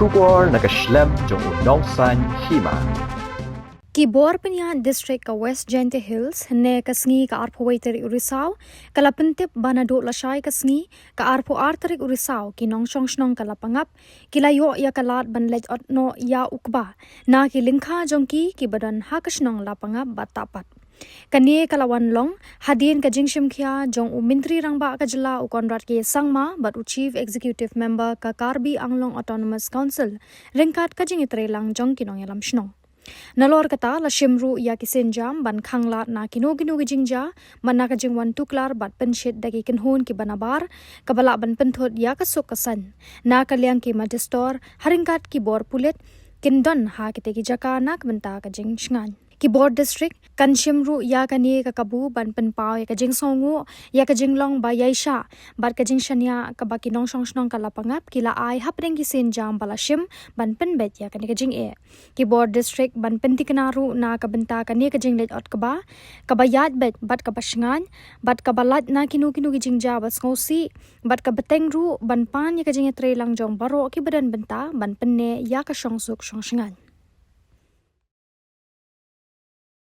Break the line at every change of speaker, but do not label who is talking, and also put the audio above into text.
Shubor nakaslem jong Shongsaiñ Hima.
Kibor penya district ka West Gente Hills ne ka Sngi ka arpo waiteri Urisau kala pentip Naduh Lashai ka Sngi ka arpo arteri Urisau kinong Shongsuk ka Lapangap kilayo ya kalat banlej otno ya ukba na ki lingkha jongki ki badan hakasnong Lapangap batapat kanie kalawan long hadin ka jingshim khia jong umintri rangba ka jila ukonrat ke sangma but chief executive member ka Karbi Anglong Autonomous Council ringkat ka jingitre lang jong kinong yalam shnong Nalor kata la shimru ya kisenjam ban khanglat na kinoginu gijingja manaka jingwan tuklar bat penshit dagi kinhun ki banabar kabala ban penthot ya kasuk kasan na kalyang ki magistor haringkat ki bor pulit kindon ha kite ki jaka nak benta ka jing shngan ki board district kan shimru ya kani ka kabu ban penpau ya ka jing songu ya ka jing long ba yaisha bat ka jing shania ka bakinong shongsnong ka Lapangap kila ai hapring ki senjam bala shim ban penbet ya kani ka jing e ki board district ban pentikanaru na ka benta kani ka jing let ot ka ba yat bet bat ka basngan bat ka balat na kinu ki jing ja bat ngosi bat ka beteng ru ban pan ya ka jing tre lang jong baro ki badan benta ban Pynneh ya ka Shongsuk Shongsaiñ